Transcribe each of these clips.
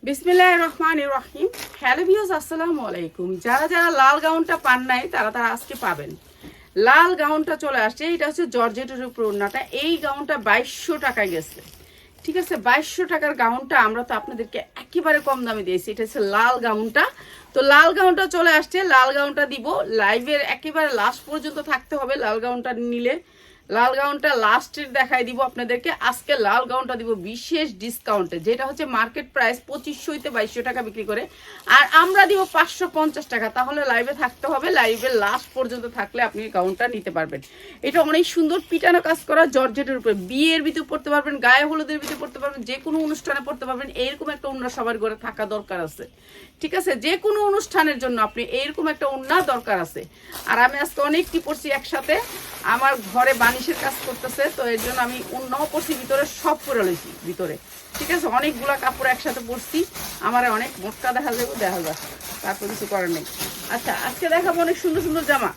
বিসমিল্লাহির রহমানির রহিম। Hello viewers, আসসালামু আলাইকুম। যারা যারা লাল গাউনটা পান নাই তারা তারা আজকে পাবেন। লাল গাউনটা চলে আসছে। এটা হচ্ছে জর্জেটের উপর ওড়নাটা। এই গাউনটা 2200 টাকায় গেছে। ঠিক আছে, 2200 টাকার গাউনটা আমরা তো আপনাদেরকে একেবারে কম দামে দিয়েছি। এটা হচ্ছে লাল গাউনটা। তো লাল গাউনটা চলে আসছে। লাল গাউনটা দিব লাইভের একেবারে লাস্ট পর্যন্ত থাকতে হবে। লাল গাউনটা নিলে লাল গাউনটা লাস্টের দেখাই দিব আপনাদেরকে। আজকে লাল গাউনটা দিব বিশেষ ডিসকাউন্টে, যেটা হচ্ছে মার্কেট প্রাইস 2500 হইতে 2200 টাকা বিক্রি করে, আর আমরা দিব 550 টাকা। তাহলে লাইভে থাকতে হবে, লাইভে লাস্ট পর্যন্ত থাকলে আপনি গাউনটা নিতে পারবেন। এটা অনেক সুন্দর পিটানো কাজ করা জর্জেটের উপরে। বিয়ের ভিতরে পড়তে পারবেন, গায়ে হলুদের ভিতরে পড়তে পারবেন, যে কোনো অনুষ্ঠানে পড়তে পারবেন। এরকম একটা ওড়না সবার ঘরে থাকা দরকার আছে। ঠিক আছে, যে কোনো অনুষ্ঠানের জন্য আপনি এইরকম একটা ওড়না দরকার আছে। আর আমি আজকে অনেকটি পড়ছি একসাথে, আমার ঘরে বানিশের কাজ করতেছে, তো এর জন্য আমি ওড়নাও পড়ছি ভিতরে, সব পরে লইছি ভিতরে। ঠিক আছে, অনেকগুলা কাপড় একসাথে পরছি, আমার অনেক মোটকা দেখা যাবে, দেখা যাবে, তারপর কিছু করার নেই। আচ্ছা, আজকে দেখাবো অনেক সুন্দর সুন্দর জামা,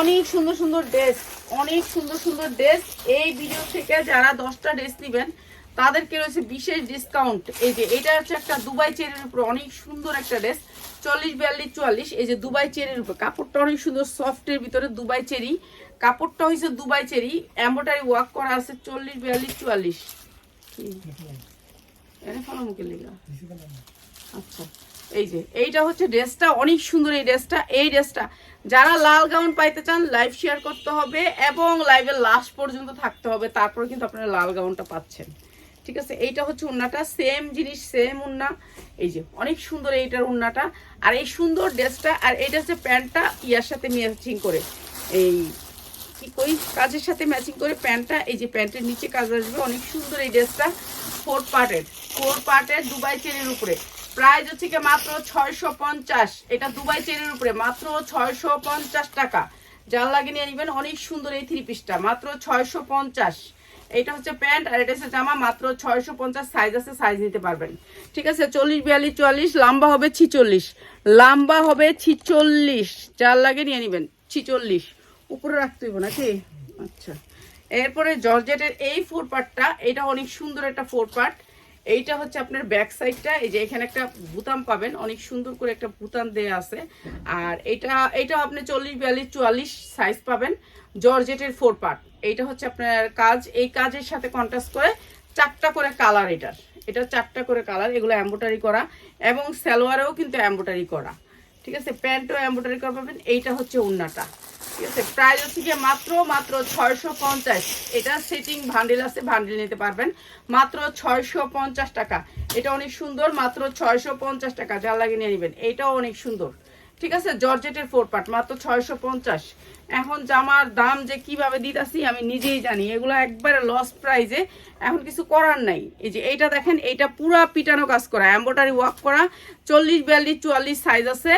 অনেক সুন্দর সুন্দর ড্রেস, অনেক সুন্দর সুন্দর ড্রেস। এই ভিডিও থেকে যারা 10টা ড্রেস নেবেন তাদেরকে রয়েছে বিশেষ ডিসকাউন্ট। এই যে এটা হচ্ছে একটা দুবাই চেরির উপর অনেক সুন্দর একটা ড্রেস, 40, 42, 44। এই যে দুবাই চেরির উপর কাপড়টা অনেক সুন্দর, সফটের ভিতরে দুবাই চেরি কাপড়টা হয়েছে, দুবাই চেরি এমব্রয়ডারি ওয়ার্ক করা আছে। 40, 42, 44 আচ্ছা, এই যে এইটা হচ্ছে ড্রেসটা, অনেক সুন্দর এই ড্রেসটা। এই ড্রেসটা যারা লাল গাউন পাইতে চান লাইভ শেয়ার করতে হবে এবং লাইভের লাস্ট পর্যন্ত থাকতে হবে, তারপরে কিন্তু আপনারা লাল গাউনটা পাচ্ছেন। ঠিক আছে, এইটা হচ্ছে ওড়নাটা, সেম জিনিস, সেম ওড়না। এই যে অনেক সুন্দর এইটার ওড়নাটা, আর এই সুন্দর ড্রেসটা। আর এইটা হচ্ছে প্যান্টটা ইয়ার সাথে ম্যাচিং করে, এই কি কই কাজের সাথে ম্যাচিং করে প্যান্টটা। এই যে প্যান্টের নিচে কাজ আসবে, অনেক সুন্দর এই ড্রেসটা। 4 পার্টের দুবাই চেরির উপরে, প্রাইস হচ্ছে কি মাত্র 650। এটা দুবাই চেরির উপরে মাত্র 650 টাকা। যার লাগে নিয়ে নিবেন। অনেক সুন্দর এই 3 পিসটা মাত্র 650। এটা হচ্ছে প্যান্ট আর এটা হচ্ছে জামা, মাত্র 650। সাইজ আছে, সাইজ নিতে পারবেন। ঠিক আছে, 40, 42, 44, লম্বা হবে 46, লম্বা হবে 46। যার লাগে নিয়ে নিবেন। 46 উপরে রাখতে হইব নাকি? আচ্ছা, এরপরে জর্জেটের এই 4 পার্টটা, এটা অনেক সুন্দর একটা 4 পার্ট। এইটা হচ্ছে আপনার ব্যাক সাইডটা। এই যে এখানে একটা বুতাম পাবেন, অনেক সুন্দর করে একটা বুতাম দেয়া আছে। আর এটা আপনি 40, 42, 44 সাইজ পাবেন। জর্জেটের 4 পার্ট। এইটা হচ্ছে আপনার কাজ, এই কাজের সাথে কন্ট্রাস্ট করে 4টা করে কালার। এটা 4টা করে কালার, এগুলো এমব্রয়ডারি করা এবং সালোয়ারেও কিন্তু এমব্রয়ডারি করা। ঠিক আছে, প্যান্টও এমব্রয়ডারি করা পাবেন। এইটা হচ্ছে ওড়নাটা। ঠিক আছে, প্রাইস হচ্ছে গিয়ে মাত্র 650। এটা সেটিং ভান্ডেল আছে, ভান্ডেল নিতে পারবেন মাত্র 650 টাকা। এটা অনেক সুন্দর, মাত্র 650 টাকা। যা লাগে নিয়ে নেবেন। এইটাও অনেক সুন্দর। ঠিক আছে, জর্জেটের 4 পার্ট মাত্র 650। এখন জামার দাম যে কিভাবে দিতেছি আমি নিজেই জানি, এগুলো একবারে লস প্রাইজে, এখন কিছু করার নাই। এই যে এইটা দেখেন, এইটা পুরা পিটানো কাজ করা, এমব্রয়ডারি ওয়ার্ক করা, 40, 42, 44 সাইজ আছে।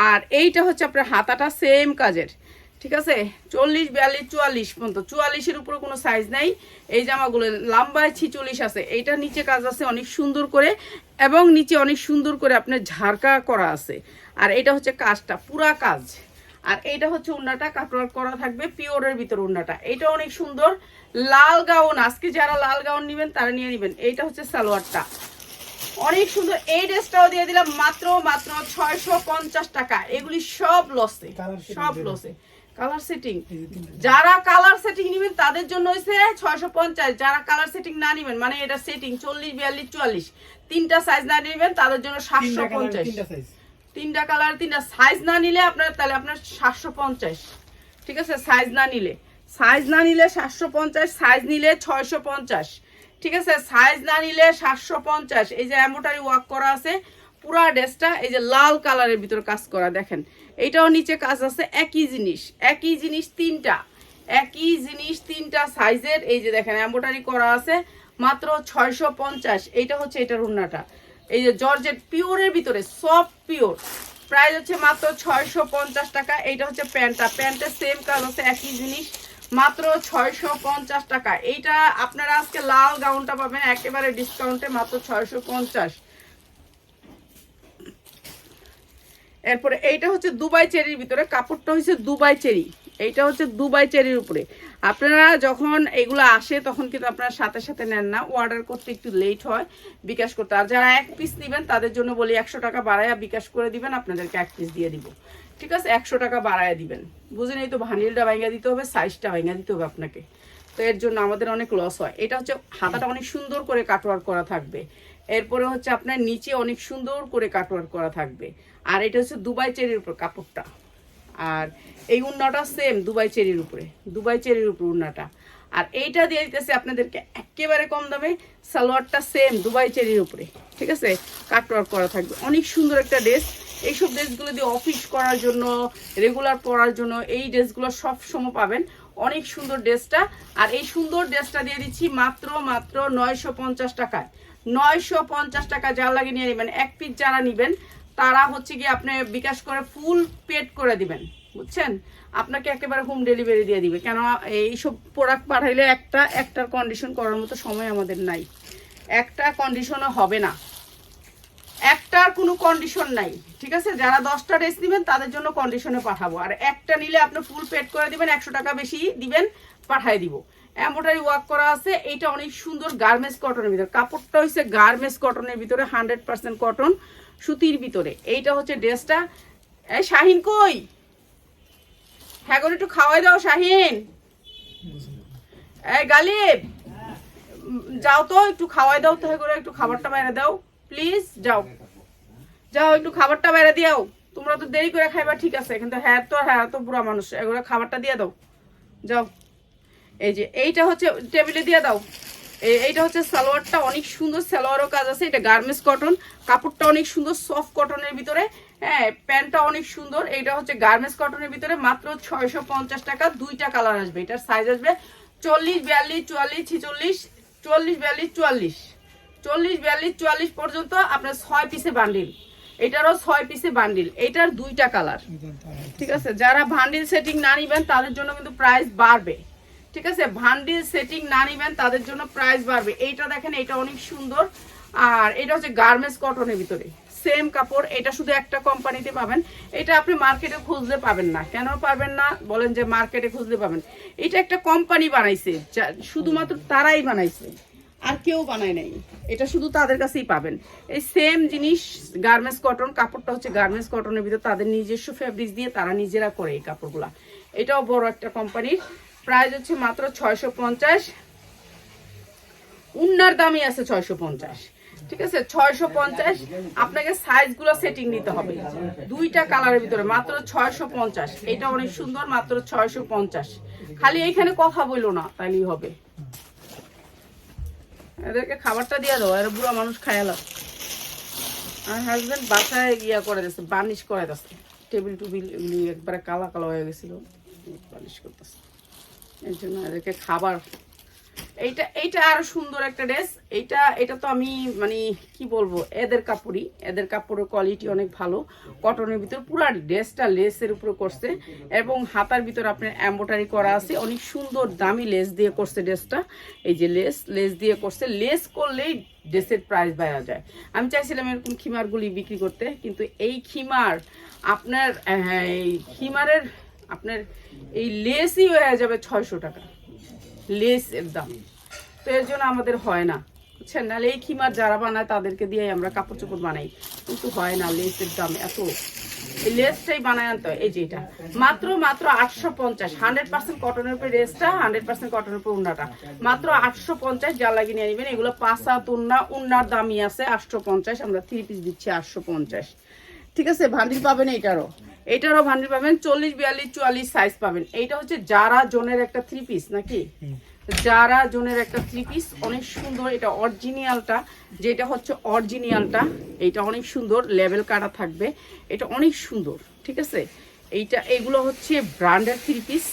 আর এইটা হচ্ছে আপনার হাতাটা সেম কাজের। ঠিক আছে, 40, 42, 44 পর্যন্ত, 44-এর উপরে কোনো সাইজ নাই। এই জামাগুলো লম্বায় 46 আছে। এইটা নিচে কাজ আছে অনেক সুন্দর করে, এবং নিচে অনেক সুন্দর করে আপনার ঝাড়কা করা আছে। আর এটা হচ্ছে কাজটা, পুরা কাজ। আর এইটা হচ্ছে ওড়নাটা, কাপড় করা থাকবে পিওরের ভিতর ওড়নাটা। এটা অনেক সুন্দর লাল গাউন। আজকে যারা লাল গাউন নেবেন তারা নিয়ে নেবেন। এইটা হচ্ছে সালোয়ারটা, অনেক সুন্দর। এই ড্রেসটাও দিয়ে দিলাম মাত্র 650 টাকা। এগুলি সব লসে, সব লসে। কালার সেটিং, যারা কালার সেটিং নেবেন তাদের জন্য হয়েছে 650। যারা কালার সেটিং না নেবেন, মানে এটা সেটিং 40, 42, 44 তিনটা সাইজ না নেবেন তাদের জন্য 750। 3টা কালার 3টা সাইজ না নিলে আপনার, তাহলে আপনার 750। ঠিক আছে, সাইজ না নিলে 750, সাইজ নিলে 650। ঠিক আছে, সাইজ না নিলে 750। এই যে এমব্রয়ডারি ওয়ার্ক করা আছে পুরা ড্রেসটা। এই যে লাল কালারের ভিতর কাজ করা দেখেন, এইটাও নিচে কাজ আছে। একই জিনিস, একই জিনিস, একই জিনিস 3টা সাইজের। এই যে দেখেন এমব্রয়ডারি করা আছে, মাত্র 650। এইটা হচ্ছে এটার ওড়নাটা। এই যে জর্জেট পিওরের ভিতরে, সফট পিওর, প্রাইস হচ্ছে মাত্র 650 টাকা। এইটা হচ্ছে প্যান্টটা, প্যান্টের সেম কাজ আছে, একই জিনিস, মাত্র 650 টাকা। এইটা আপনারা আজকে লাল গাউনটা পাবেন একেবারে ডিসকাউন্টে, মাত্র 650। এরপরে এইটা হচ্ছে দুবাই চেরির ভিতরে, কাপড়টা হচ্ছে দুবাই চেরি, এইটা হচ্ছে দুবাই চেরির উপরে। আপনারা যখন এগুলো আসে তখন কিন্তু আপনারা সাথে সাথে নেন না, অর্ডার করতে একটু লেট হয় বিকাশ করতে। আর যারা 1 পিস নেবেন তাদের জন্য বলি 100 টাকা বাড়ায়া বিকাশ করে দিবেন, আপনাদেরকে 1 পিস দিয়ে দিব। ঠিক আছে, 100 টাকা বাড়ায়া দিবেন। বুঝেন, এই তো ভানিলটা ভাঙা দিতে হবে, সাইজটা ভাঙা দিতে হবে আপনাকে, তো এর জন্য আমাদের অনেক লস হয়। এটা হচ্ছে হাতাটা অনেক সুন্দর করে কাটওয়ার্ক করা থাকবে, এরপরে হচ্ছে আপনার নিচে অনেক সুন্দর করে কাটওয়ার্ক করা থাকবে। আর এটা হচ্ছে দুবাই চেরির উপর কাপড়টা। আর এই উন্নাটা সেম দুবাই চেরির উপরে, দুবাই চেরির উপর উন্নাটা। আর এইটা দিয়ে দিতেছে আপনাদেরকে একেবারে কম দামে, সালোয়ারটা সেম দুবাই চেরির উপরে। ঠিক আছে, কাটওয়ার্ক করা থাকবে, অনেক সুন্দর একটা ড্রেস। এইসব ড্রেসগুলো দিয়ে অফিস করার জন্য, রেগুলার পরার জন্য এই ড্রেসগুলো সব সময় পাবেন। অনেক সুন্দর ড্রেসটা। আর এই সুন্দর ড্রেসটা দিয়ে দিচ্ছি মাত্র 950 টাকায়। 950 টাকা যার লাগে নিয়ে নেবেন। 1 পিস যারা নেবেন তারা হচ্ছে কি আপনি বিকাশ করে ফুল পেড করে দিবেন, বুঝছেন? আপনাকে একেবারে হোম ডেলিভারি দিয়ে দিবে। কেন এইসব প্রোডাক্ট পাঠাইলে একটার কন্ডিশন করার মতো সময় আমাদের নাই, একটা কন্ডিশনও হবে না, একটার কোনো কন্ডিশন নাই। ঠিক আছে, যারা 10টা ড্রেস নেবেন তাদের জন্য কন্ডিশনে পাঠাবো। আর একটা নিলে আপনি ফুল পেড করে দিবেন, 100 টাকা বেশি দিবেন, পাঠাই দিব। এমব্রয়ডারি ওয়ার্ক করা আছে। এইটা অনেক সুন্দর গার্মেন্টস কটনের ভিতরে, কাপড়টা হচ্ছে গার্মেন্টস কটনের ভিতরে, 100% কটন সুতির ভিতরে। এইটা হচ্ছে ড্রেসটা। এই শাহিন কই? হ্যাঁ করে একটু খাওয়াই দাও শাহিন। এই গালিব যাও তো, একটু খাওয়াই দাও তো, হ্যাঁ করে একটু খাবারটা বাইরে দাও প্লিজ। যাও যাও, একটু খাবারটা বাইরে দিয়াও। তোমরা তো দেরি করে খাইবা, ঠিক আছে, কিন্তু হ্যাঁ তো বুড়া মানুষ, এগুলো খাবারটা দিয়ে দাও, যাও। এই যে এইটা হচ্ছে টেবিলে দিয়ে দাও। এইটা হচ্ছে সালোয়ারটা, অনেক সুন্দর সালোয়ারও কাজ আছে। এটা গার্মেন্টস কটন, কাপড়টা অনেক সুন্দর সফট কটনের ভিতরে। হ্যাঁ, প্যান্টটা অনেক সুন্দর। এইটা হচ্ছে গার্মেন্টস কটনের ভিতরে, মাত্র 650 টাকা। 2টা কালার আসবে, এটার সাইজ আসবে 40, 42, 44, 46, 40, 42, 44, 40, 42, 44 পর্যন্ত আপনার 6 পিসে বান্ডিল। এটারও 6 পিসে বান্ডিল। এটার 2টা কালার। ঠিক আছে, যারা বান্ডিল সেটিং না নিবেন তাদের জন্য কিন্তু প্রাইস বাড়বে। ঠিক আছে, বান্ডিল সেটিং না নিবেন তাদের জন্য প্রাইস বাড়বে। এইটা দেখেন, এটা অনেক সুন্দর। আর এটা হচ্ছে গার্মেন্টস কটনের ভিতরে, সেম কাপড়। এটা শুধু একটা কোম্পানিতে পাবেন, এটা আপনি মার্কেটে খুঁজলে পাবেন না। কেন পাবেন না বলেন? যে মার্কেটে খুঁজলে পাবেন, এটা একটা কোম্পানি বানাইছে, শুধুমাত্র তারাই বানাইছে, আর কেউ বানায় নাই। এটা শুধু তাদের কাছেই পাবেন। এই সেম জিনিস গার্মেন্টস কটন, কাপড়টা হচ্ছে গার্মেন্টস কটনের ভিতর, তাদের নিজস্ব ফেব্রিক্স দিয়ে তারা নিজেরা করে এই কাপড়গুলা। এটাও বড় একটা কোম্পানির। প্রাইস হচ্ছে মাত্র 650। উন্নার দামই আছে 650। ঠিক আছে, 650। আপনাকে সাইজগুলো সেটিং নিতে হবে। 2টা কালারের ভিতরে মাত্র 650। এটা অনেক সুন্দর, মাত্র 650। খালি এইখানে কথা বললো না তাইলেই হবে। এদেরকে খাবারটা দিয়ে দাও, এরা বুড়া মানুষ খায়াল। আমার হাজবেন্ড বাসায় ইয়া করে দিচ্ছে, বার্নিশ করে দিচ্ছে। টেবিল টুবিল এগুলি একবারে কালা কালো হয়ে গেছিল, বার্নিশ করতেছে। এর জন্য এদেরকে খাবার। এইটা আরো সুন্দর একটা ড্রেস। এটা তো আমি মানে কি বলবো, এদের কাপড়ের কোয়ালিটি অনেক ভালো। কটনের ভিতর পুরো ড্রেসটা লেসের উপরে করছে, এবং হাতার ভিতর আপনার এমব্রয়ডারি করা আছে। অনেক সুন্দর দামি লেস দিয়ে করছে ড্রেসটা। এই যে লেস দিয়ে করছে। লেস করলেই ড্রেসের প্রাইস বেড়ে যায়। আমি চাইছিলাম এরকম খিমারগুলি বিক্রি করতে, কিন্তু এই খিমার আপনার খিমারের আপনার এই লেসই হয়ে যাবে 600 টাকা, লেসের দাম। তো এর জন্য আমাদের হয় না, বুঝছেন? নাহলে এই খিমার যারা বানায় তাদেরকে দিয়ে আমরা কাপড় চোপড় বানাই, কিন্তু হয় না, লেসের দাম এত। এই লেসটাই বানায় আনতে হয়। এই যে এটা মাত্র 850। 100% কটনের উপরে লেসটা, 100% কটনের উপরে উন্নাটা, মাত্র 850। যা লাগিয়ে নিয়ে নেবেন। এগুলো 5 হাত উন্নার দামই আছে 850। আমরা 3 পিস দিচ্ছি 850। ঠিক আছে, ভান্ডিল পাবেন এটারও ভান্ডিল পাবেন। 40, 42, 44 সাইজ পাবেন। এইটা হচ্ছে যারা জোনের একটা 3 পিস নাকি, যারা জোনের একটা 3 পিস, অনেক সুন্দর। এটা অরিজিনালটা, যেটা হচ্ছে অরিজিনালটা, এইটা অনেক সুন্দর, লেভেল কাটা থাকবে। এটা অনেক সুন্দর। ঠিক আছে, এগুলো হচ্ছে ব্র্যান্ডের 3 পিস।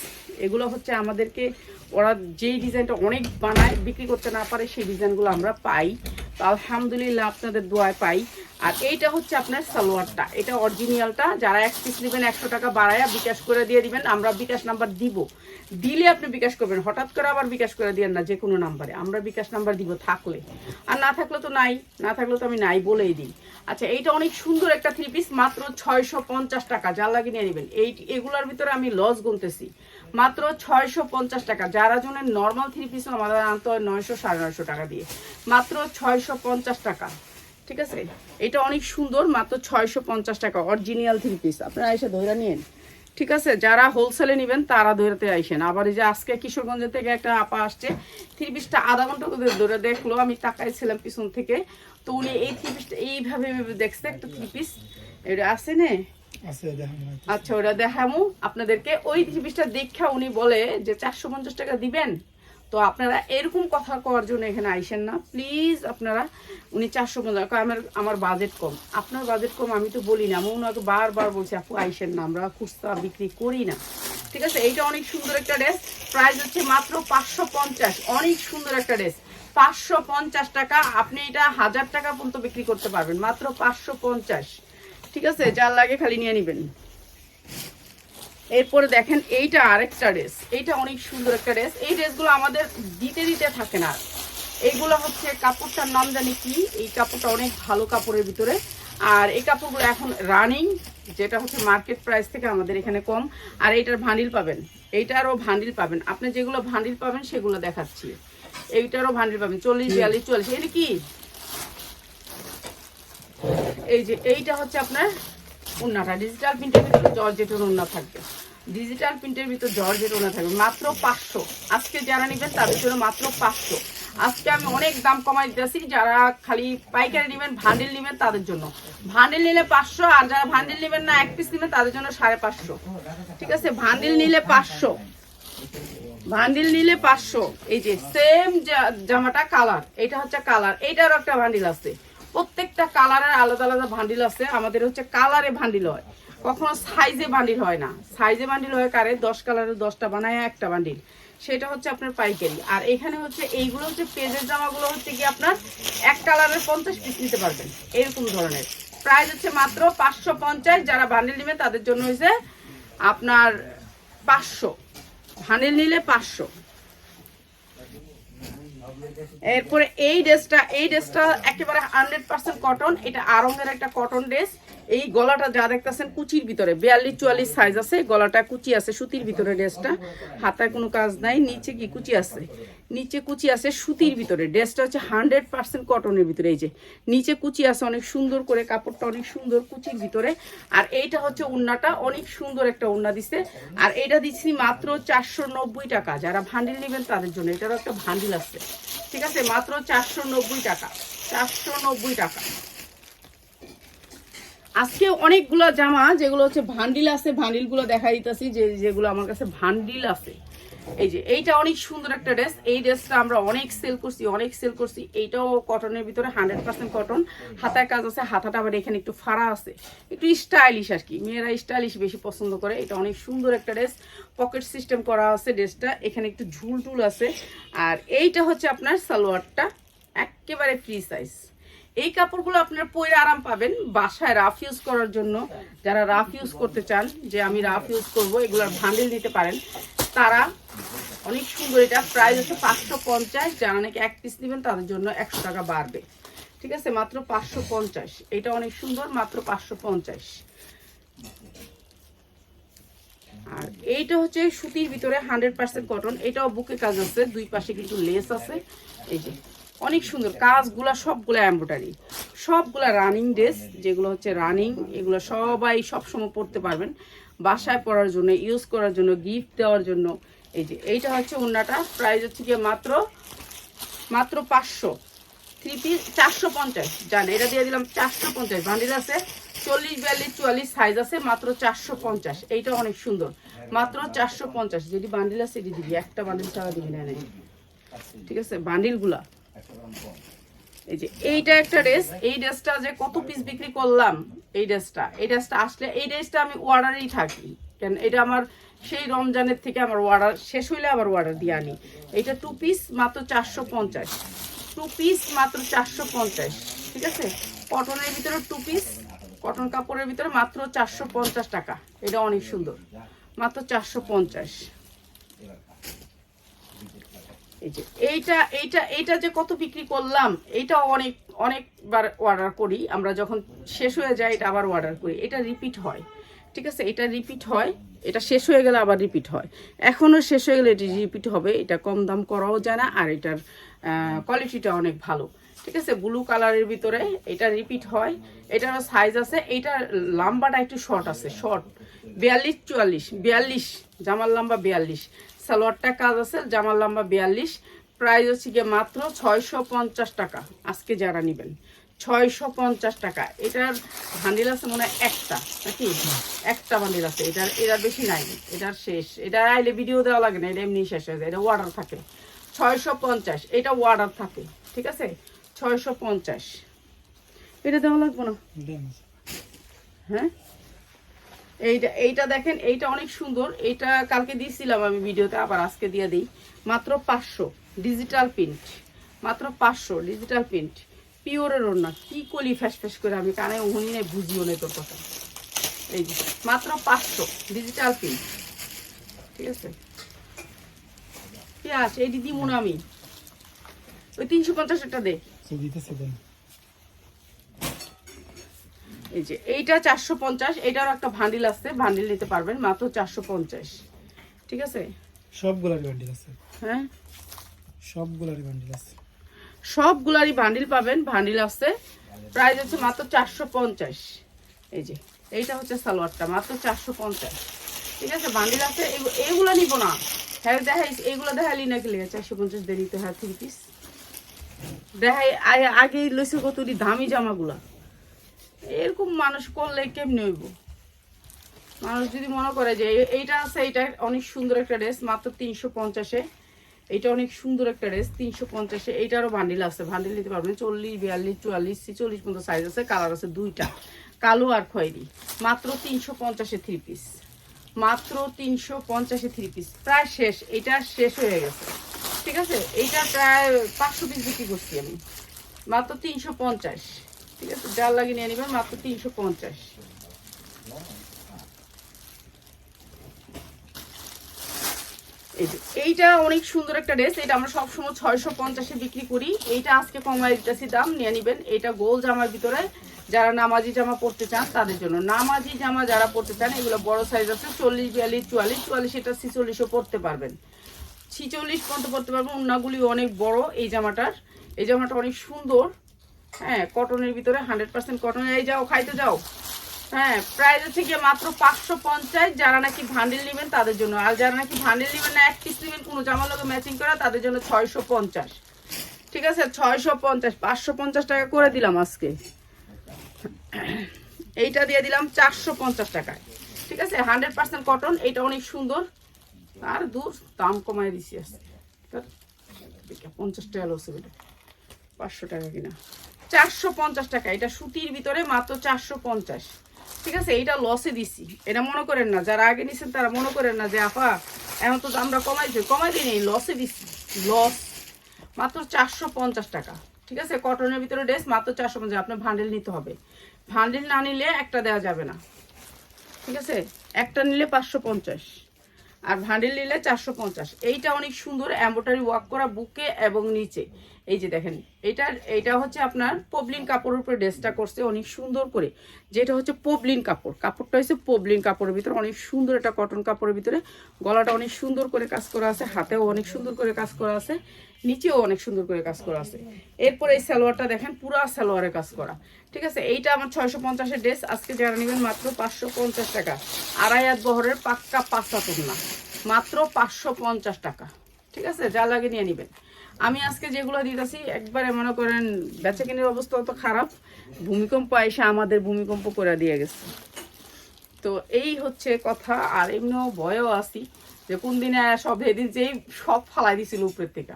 এগুলো হচ্ছে আমাদেরকে ওরা যেই ডিজাইনটা অনেক বানায়, বিক্রি করতে না পারে, সেই ডিজাইনগুলো আমরা পাই। তো আলহামদুলিল্লাহ আপনাদের দোয়ায় পাই। আর এইটা হচ্ছে আপনার সালোয়ারটা, এটা অরিজিনালটা। যারা 1 পিস নেবেন 100 টাকা বাড়ায়া বিকাশ করে দিয়ে দিবেন। আমরা বিকাশ নাম্বার দিব, দিলে আপনি বিকাশ করবেন। হঠাৎ করে আবার বিকাশ করে দিয়েন না যে কোনো নাম্বারে, আমরা বিকাশ নাম্বার দিব থাকলে। আর না থাকলে তো নাই, না থাকলে তো আমি নাই বলেই দিই। আচ্ছা, এইটা অনেক সুন্দর একটা 3 পিস, মাত্র 650 টাকা। যা লাগে নিয়ে নেবেন। এগুলোর ভিতরে আমি লস গুনতেছি, মাত্র 650 টাকা। যারা জন্য নর্মাল 3 পিস আমাদের আনতে হয় 900 950 টাকা দিয়ে, মাত্র 650 টাকা। ঠিক আছে, এটা অনেক সুন্দর, মাত্র 650 টাকা অরিজিনাল 3 পিস। আপনারা এসে ধরে নিন। ঠিক আছে, যারা হোলসেলে নেবেন তারা ধরতে আইসেন। আবার এই যে আজকে কিশোরগঞ্জ থেকে একটা আপা আসছে, 3 পিসটা আধা ঘন্টা ধরে দেখলো, আমি তাকাইছিলাম পিছন থেকে, তো উনি এই 3 পিসটা এইভাবে দেখছে, একটা 3 পিস এটা আছে না, আচ্ছা ওটা দেখামু আপনাদেরকে। ওই 3 পিসটা দেখা উনি বলে যে 450 টাকা দিবেন। তো আপনারা এরকম কথা কওয়ার জন্য এখানে আইসেন না প্লিজ। আপনারা উনি 450, আমার বাজেট কম, আপনার বাজেট কম আমি তো বলি না, আমি ওনাকে বারবার বলছি আপু আইসেন না, আমরা খুচরা বিক্রি করি না। ঠিক আছে, এইটা অনেক সুন্দর একটা ড্রেস, প্রাইস হচ্ছে মাত্র 550। অনেক সুন্দর একটা ড্রেস, 550 টাকা। আপনি এটা 1000 টাকা পর্যন্ত বিক্রি করতে পারবেন, মাত্র 550। ঠিক আছে, যার লাগে খালি নিয়ে নেবেন। এরপরে দেখেন এইটা আরেকটা ড্রেস, এইটা অনেক সুন্দর একটা ড্রেস। এই ড্রেসগুলো আমাদের দিতে থাকে না, এইগুলো হচ্ছে কাপড়টার নাম জানি কি, এই কাপড়টা অনেক ভালো কাপড়ের ভিতরে। আর এই কাপড়গুলো এখন রানিং, যেটা হচ্ছে মার্কেট প্রাইস থেকে আমাদের এখানে কম। আর এইটার ভান্ডিল পাবেন, এইটারও ভান্ডিল পাবেন। আপনি যেগুলো ভান্ডিল পাবেন সেগুলো দেখাচ্ছি। এইটারও ভান্ডিল পাবেন 40 42 44। এটা কি, এই যে এইটা হচ্ছে আপনার ওড়নাটা, ডিজিটাল প্রিন্টের ভিতরে জর্জেটের ওড়না থাকবে, ডিজিটাল প্রিন্টের ভিতর জর্জেট ওড়না থাকবে, মাত্র 500। আজকে যারা নেবেন তাদের জন্য মাত্র 500। আজকে আমি অনেক দাম কমাই দিতেছি, যারা খালি পাইকারি নেবেন ভান্ডেল নেবেন তাদের জন্য। ভান্ডেল নিলে 500, আর যারা ভান্ডেল নেবেন না 1 পিস নেবেন তাদের জন্য 550। ঠিক আছে, ভান্ডেল নিলে 500, ভান্ডিল নিলে 500। এই যে সেম জামাটা কালার, এটা হচ্ছে কালার, এইটারও একটা ভান্ডিল আছে। প্রত্যেকটা কালারের আলাদা আলাদা ভান্ডিল আছে। আমাদের হচ্ছে কালারে ভান্ডিল হয়, কখনো সাইজে বান্ডিল হয় না। সাইজে বান্ডিল হয় কারে, 10 কালারের 10টা বানায় একটা বান্ডিল, সেটা হচ্ছে আপনার পাইকারি। আর এখানে হচ্ছে এইগুলো হচ্ছে পেজের জামাগুলো হচ্ছে কি আপনার 1 কালারের 50 পিস নিতে পারবেন, এরকম ধরনের। প্রাইস হচ্ছে মাত্র 550। যারা বান্ডিল নেবেন তাদের জন্য হয়েছে আপনার 500, ভান্ডিল নিলে 500। এরপরে এই ড্রেসটা একেবারে 100% কটন, এটা আরঙের একটা কটন ড্রেস। এই গলাটা যা দেখতেছেন কুচির ভিতরে 42 44 সাইজ আছে, গলাটা কুচি আছে সুতির ভিতরে। ড্রেসটা হাতায় কোনো কাজ নাই, নিচে কি কুচি আছে, নিচে কুচি আছে সুতির ভিতরে। ড্রেসটা হচ্ছে 100% কটনের ভিতরে। এই যে নিচে কুচি আছে অনেক সুন্দর করে, কাপড়টা অনেক সুন্দর কুচির ভিতরে। আর এইটা হচ্ছে ওড়নাটা, অনেক সুন্দর একটা ওড়না দিছে। আর এটা দিচ্ছি মাত্র 490 টাকা। যারা ভান্ডিল নেবেন তাদের জন্য, এটারও একটা ভান্ডিল আছে। ঠিক আছে, মাত্র 490 টাকা, 490 টাকা। আজকে অনেকগুলো জামা যেগুলো হচ্ছে ভান্ডিল আছে, ভান্ডিলগুলো দেখা দিতেছি যেগুলো আমার কাছে ভান্ডিল আছে। এই যে এইটা অনেক সুন্দর একটা ড্রেস, এই ড্রেসটা আমরা অনেক সেল করছি। এইটাও কটনের ভিতরে 100% কটন, হাতায় কাজ আছে, হাতাটা আবার এখানে একটু ফাড়া আছে, একটু স্টাইলিশ আর কি, মেয়েরা স্টাইলিশ বেশি পছন্দ করে। এটা অনেক সুন্দর একটা ড্রেস, পকেট সিস্টেম করা আছে ড্রেসটা, এখানে একটু ঝুল আছে। আর এইটা হচ্ছে আপনার সালোয়ারটা, একেবারে ফ্রি সাইজ। এই কাপড়গুলো আপনারা পরে আরাম পাবেন বাসায় রাফ ইউজ করার জন্য। যারা রাফ ইউজ করতে চান, যে আমি রাফ ইউজ করব, এগুলোর ভান্ডেল নিতে পারেন তারা। অনেক সুন্দর, এটা প্রাইস হচ্ছে 550। যারা নাকি 1 পিস নেবেন তাদের জন্য 100 টাকা বাড়বে। ঠিক আছে, মাত্র 550। এটা অনেক সুন্দর, মাত্র 550। আর এইটা হচ্ছে সুতির ভিতরে 100% কটন, এটাও বুকে কাজ আছে, দুই পাশে কিন্তু লেস আছে। এই যে অনেক সুন্দর কাজগুলা, সবগুলা এমব্রয়ডারি, সবগুলা রানিং ড্রেস, যেগুলো হচ্ছে রানিং। এগুলো সবাই সবসময় পরতে পারবেন, বাসায় পরার জন্য, ইউজ করার জন্য, গিফট দেওয়ার জন্য। এই যে এইটা হচ্ছে ওড়নাটা, প্রাইস হচ্ছে গিয়ে মাত্র 500। 3 পিস 450। জান এটা দিয়ে দিলাম 450। ভান্ডিল আছে 40 42 44 সাইজ আছে, মাত্র 450। এইটা অনেক সুন্দর, মাত্র 450। যদি বান্ডিল আছে এটি দিবি, একটা বান্ডিল ছাড়া দিবি না। ঠিক আছে, বান্ডিলগুলা। এই যে এইটা একটা ড্রেস, এই ড্রেসটা যে কত পিস বিক্রি করলাম। এই ড্রেসটা আসলে, এই ড্রেসটা আমি অর্ডারেই থাকি, কেন এটা আমার সেই রমজানের থেকে আমার অর্ডার শেষ হইলে আবার অর্ডার দিয়ে আনি। এটা 2 পিস মাত্র 450, 2 পিস মাত্র 450। ঠিক আছে, কটনের ভিতরে 2 পিস, কটন কাপড়ের ভিতরে মাত্র 450 টাকা। এটা অনেক সুন্দর, মাত্র 450। এই যে এইটা যে কত বিক্রি করলাম, এটা অনেকবার অর্ডার করি আমরা, যখন শেষ হয়ে যায় এটা আবার অর্ডার করি, এটা রিপিট হয়। ঠিক আছে, এটা রিপিট হয়, এটা শেষ হয়ে গেলে আবার রিপিট হয়, এখনও শেষ হয়ে গেলে এটি রিপিট হবে। এটা কম দাম করাও যায় না, আর এটার কোয়ালিটিটা অনেক ভালো। ঠিক আছে, ব্লু কালারের ভিতরে এটা রিপিট হয়। এটারও সাইজ আছে, এইটার লাম্বাটা একটু শর্ট আছে, শর্ট 42-44, জামার লম্বা 42, সালোয়ারটা কাজ আছে, জামার লম্বা 42। প্রাইস হচ্ছে গিয়ে মাত্র 650 টাকা। আজকে যারা নেবেন 650 টাকা। এটার বান্ডিল আছে মনে হয় একটা, নাকি একটা বান্ডিল আছে, এটার বেশি নাই, এটার শেষ। এটা আইলে ভিডিও দেওয়া লাগে না, এটা এমনি শেষ হয়ে যায়। এটা অর্ডার থাকে 650, এটা অর্ডার থাকে। ঠিক আছে, 650। এটা দেওয়া লাগবে না। হ্যাঁ, এইটা দেখেন, এইটা অনেক সুন্দর। এইটা কালকে দিয়েছিলাম আমি ভিডিওতে, আবার আজকে দিয়ে দিই। মাত্র 500 ডিজিটাল প্রিন্ট, মাত্র 500 ডিজিটাল প্রিন্ট, পিওরের ওড়না। কি কলি ফ্যাস ফ্যাস করে, আমি কানে উনি নেই, বুঝিও নেই তোর কথা। এই যে মাত্র 500 ডিজিটাল প্রিন্ট। ঠিক আছে, কি আছে এই দিদি মনে আমি ওই 350 দে। এই যে এইটা 450, এটার একটা ভান্ডিল আছে, ভান্ডিল নিতে পারবেন মাত্র 450। ঠিক আছে, সবগুলারই বান্ডিল আছে। হ্যাঁ, সবগুলারই বান্ডিল আছে, সবগুলারই বান্ডিল পাবেন, ভান্ডিল আছে। প্রাইস হচ্ছে মাত্র 450। এই যে এইটা হচ্ছে সালোয়ারটা, মাত্র 450। ঠিক আছে, বান্ডিল আছে। এইগুলো নিব না, হ্যাঁ দেখাই, এইগুলো দেখাইলি নাকি 450 দিয়ে নিতে হয় 3 পিস। দেখাই আগে লইছে কত দামি জামাগুলা। এরকম মানুষ করলে কেমনি হইব? মানুষ যদি মনে করে যে এইটা আছে, এইটা অনেক সুন্দর একটা ড্রেস, মাত্র 350-এ। এইটা অনেক সুন্দর একটা ড্রেস, 350-এ। এইটারও বান্ডিল আছে, বান্ডিল নিতে পারবেন 40, 42, 44, 46 পর্যন্ত সাইজ আছে। কালার আছে দুইটা, কালো আর খয়েরি। মাত্র 350-এ 3 পিস, মাত্র 350-এ 3 পিস। প্রায় শেষ, এটা শেষ হয়ে গেছে। ঠিক আছে, এইটা প্রায় 500 পিস বিক্রি করছি আমি, মাত্র 350। ঠিক আছে, যার লাগে নিয়ে নেবেন, মাত্র 350। এইটা অনেক সুন্দর একটা ড্রেস, এটা আমরা সবসময় 650-এ বিক্রি করি। এইটা আজকে কমাই দিতেছি, দাম নিয়ে নেবেন। এটা গোল জামার ভিতরে, যারা নামাজি জামা পরতে চান তাদের জন্য। নামাজি জামা যারা পরতে চান, এগুলো বড় সাইজ আছে, 40, 42, 44, 44, এটা 46-ও পরতে পারবেন, 46 পর্যন্ত পরতে পারবেন। ওড়নাগুলি অনেক বড় এই জামাটার, এই জামাটা অনেক সুন্দর। হ্যাঁ, কটনের ভিতরে 100% কটন। এই যাও খাইতে যাও। হ্যাঁ, প্রাইস হচ্ছে গিয়ে মাত্র 550, যারা নাকি ভান্ডিল নেবেন তাদের জন্য। আর যারা নাকি ভান্ডিল নেবেন না, এক পিস নেবেন কোনো জামার লগে ম্যাচিং করা, তাদের জন্য 650। ঠিক আছে, 650, 550 টাকা করে দিলাম আজকে। এইটা দিয়ে দিলাম 450 টাকায়। ঠিক আছে, 100% কটন, এটা অনেক সুন্দর। আর দূর দাম কমাই দিছি আজকে, 50 টাকা লস, 500 টাকা কিনা, 450 টাকা। এটা সুতির ভিতরে মাত্র 450। ঠিক আছে, এইটা লসে দিছি, এটা মনে করেন না, যারা আগে নিছেন তারা মনে করেন না যে আপা এখন তো আমরা কমাই দিই নেই, লসে দিছি, লস। মাত্র 450 টাকা। ঠিক আছে, কটনের ভিতরে ড্রেস মাত্র 450। আপনার ভান্ডেল নিতে হবে, ভান্ডেল না নিলে একটা দেওয়া যাবে না। ঠিক আছে, একটা নিলে 550, আর ভান্ডেল নিলে 450। এইটা অনেক সুন্দর, এমব্রয়ডারি ওয়ার্ক করা বুকে এবং নিচে। এই যে দেখেন, এইটা হচ্ছে আপনার পবলিন কাপড়ের উপরে ড্রেসটা করছে অনেক সুন্দর করে। যেটা হচ্ছে পবলিন কাপড়, কাপড়টা হচ্ছে পবলিন কাপড়ের ভিতরে, অনেক সুন্দর একটা কটন কাপড়ের ভিতরে। গলাটা অনেক সুন্দর করে কাজ করা আছে, হাতেও অনেক সুন্দর করে কাজ করা আছে, নিচেও অনেক সুন্দর করে কাজ করা আছে। এরপরে এই সালোয়ারটা দেখেন, পুরা সালোয়ারে কাজ করা। ঠিক আছে, এইটা আমার 650-এর ড্রেস। আজকে যারা নেবেন মাত্র 550 টাকা। আড়াই হাত বহরের পাক্কা 5 হাত ওড়না, মাত্র 550 টাকা। ঠিক আছে, যা লাগে নিয়ে নেবেন। আমি আজকে যেগুলো দিতেছি একবারে মনে করেন বেচা কেনার অবস্থা অত খারাপ, ভূমিকম্প এসে আমাদের ভূমিকম্প করে দিয়ে গেছে। তো এই হচ্ছে কথা। আর এমনিও ভয়ও আছি যে কোন দিনে সব, এদিন যেই সব ফালাই দিছিল উপরের থেকে,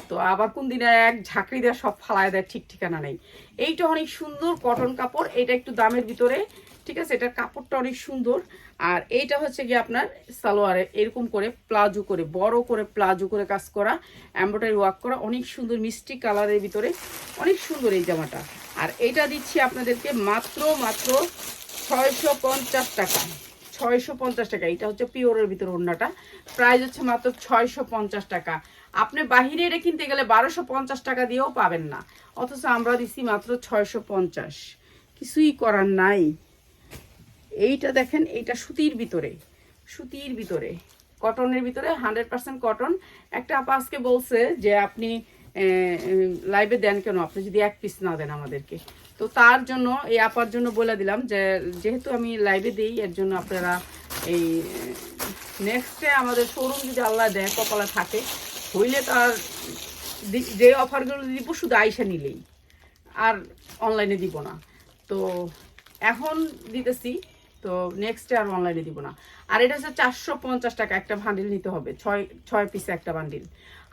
তো আবার কোন দিনে এক ঝাঁকড়ি দেওয়া সব ফালাই দেয়, ঠিক ঠিকানা নেই। এইটা অনেক সুন্দর কটন কাপড়, এটা একটু দামের ভিতরে। ঠিক আছে, এটার কাপড়টা অনেক সুন্দর। আর এইটা হচ্ছে গিয়ে আপনার সালোয়ারে এরকম করে প্লাজো করে, বড় করে প্লাজো করে কাজ করা, এমব্রয়ডারি ওয়ার্ক করা, অনেক সুন্দর মিষ্টি কালারের ভিতরে, অনেক সুন্দর এই জামাটা। আর এইটা দিচ্ছি আপনাদেরকে মাত্র 650 টাকা, 650 টাকা। এটা হচ্ছে পিওরের ভিতরে ওড়নাটা, প্রাইস হচ্ছে মাত্র 650 টাকা। আপনি বাহিরে এটা কিনতে গেলে 1250 টাকা দিয়েও পাবেন না, অথচ আমরা দিচ্ছি মাত্র 650। কিছুই করার নাই। এইটা দেখেন, এইটা সুতির ভিতরে, সুতির ভিতরে, কটনের ভিতরে 100% কটন। একটা আপা আজকে বলছে যে আপনি লাইভে দেন কেন, আপনি যদি এক পিস না দেন আমাদেরকে। তো তার জন্য এই আপার জন্য বলে দিলাম যে যেহেতু আমি লাইভে দিই, এর জন্য আপনারা এই নেক্সটে আমাদের শোরুম যদি আল্লাহ দেয় কপালে থাকে হইলে তার যে অফারগুলো দিব শুধু আইসা নিলেই, আর অনলাইনে দিব না। তো এখন দিতেছি, তো নেক্সটে আর অনলাইনে দিব না। আর এটা হচ্ছে 450 টাকা একটা বান্ডিল নিতে হবে, 6 পিসে একটা বান্ডিল।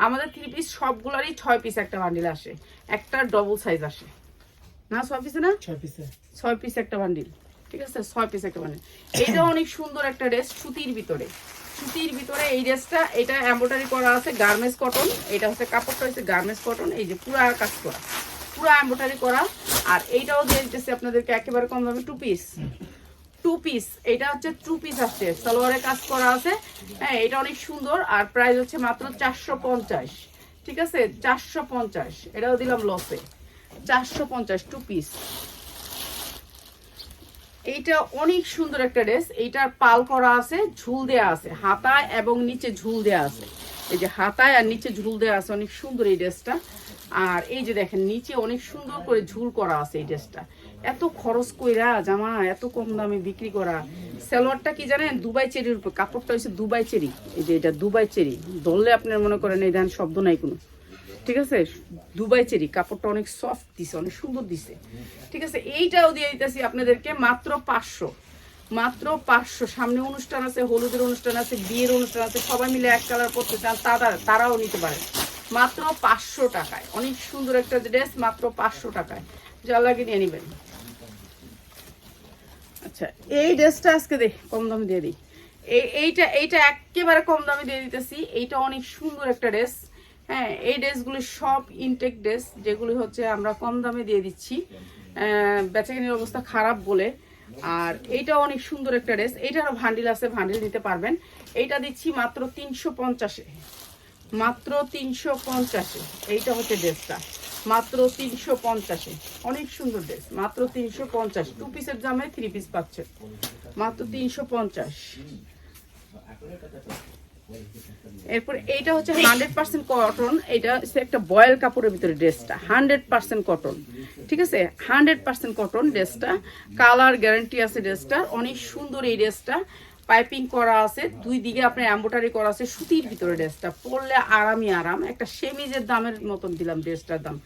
আমাদের 3 পিস সবগুলোরই 6 পিস একটা বান্ডিল আসে, একটা ডবল সাইজ আসে না, 6 পিসে না, 6 পিসে 6 পিস একটা বান্ডিল, ঠিক আছে, 6 পিস একটা বান্ডিল। এইটা অনেক সুন্দর একটা ড্রেস সুতির ভিতরে, সুতির ভিতরে এই ড্রেসটা, এটা এমব্রয়ডারি করা আছে গার্মেন্টস কটন, এটা হচ্ছে কাপড়টা হচ্ছে গার্মেন্টস কটন, এই যে পুরো কাজ করা, পুরো এমব্রয়ডারি করা। আর এইটাও দিয়ে দিতেছি আপনাদেরকে একেবারে কম দামে 2 পিস, 2 পিস। এটা হচ্ছে 2 পিস আসছে, সালোয়ারে কাজ করা আছে। হ্যাঁ, এটা অনেক সুন্দর। আর প্রাইস হচ্ছে মাত্র 450, ঠিক আছে, 450। এটাও দিলাম লসে, 450 2 পিস। এইটা অনেক সুন্দর একটা ড্রেস, এইটার পাল করা আছে, ঝুল দেয়া আছে হাতায় এবং নিচে ঝুল দেয়া আছে, এই যে হাতায় আর নিচে ঝুল দেয়া আছে, অনেক সুন্দর এই ড্রেসটা। আর এই যে দেখেন নিচে অনেক সুন্দর করে ঝুল করা আছে এই ড্রেসটা। এত খরচ কইরা জামা এত কম দামে বিক্রি করা। সালোয়ারটা কি জানেন, দুবাই চেরির উপর, কাপড়টা হচ্ছে দুবাই চেরি, এই যে এটা দুবাই চেরি, ধরলে আপনার মনে করেন এই ধান শব্দ নাই কোনো, ঠিক আছে, দুবাই চেরি, কাপড়টা অনেক সফট দিছে, অনেক সুন্দর দিছে, ঠিক আছে। এইটাও দিয়ে দিতেছি আপনাদেরকে মাত্র 500, মাত্র 500। সামনে অনুষ্ঠান আছে, হলুদের অনুষ্ঠান আছে, বিয়ের অনুষ্ঠান আছে, সবাই মিলে এক কালার পরতে চান তারাও নিতে পারে মাত্র 500 টাকায়। অনেক সুন্দর একটা ড্রেস মাত্র 500 টাকায়, যা লাগে নিয়ে নেবেন। আচ্ছা, এই ড্রেসটা আজকে কম দামে দিয়ে দিই, এইটা একেবারে কম দামে দিয়ে দিতেছি। এইটা অনেক সুন্দর একটা ড্রেস। হ্যাঁ, এই ড্রেসগুলি সব ইনটেক ড্রেস, যেগুলি হচ্ছে আমরা কম দামে দিয়ে দিচ্ছি বেচাকেনির অবস্থা খারাপ বলে। আর এইটা অনেক সুন্দর একটা ড্রেস, এইটারও ভান্ডিল আছে, ভান্ডিল নিতে পারবেন। এইটা দিচ্ছি মাত্র 350-এ, মাত্র 350-এ। এইটা হচ্ছে ড্রেসটা মাত্র 350-এ, অনেক সুন্দর ড্রেস, মাত্র 350। 2 পিসের জামে 3 পিস পাচ্ছে মাত্র 350। এরপর এইটা হচ্ছে 100% কটন, এটা হচ্ছে একটা বয়েল কাপড়ের ভিতরে ড্রেসটা, 100% কটন, ঠিক আছে, 100% কটন ড্রেসটা, কালার গ্যারান্টি আছে ড্রেসটা, অনেক সুন্দর এই ড্রেসটা। পাইপিং করা আছে, 2 দিকে আপনার এমব্রয়ডারি করা আছে, সুতির ভিতরে ড্রেসটা, পরলে আরামই আরাম। একটা সেমিজের দামের মতন দিলাম ড্রেসটার দাম।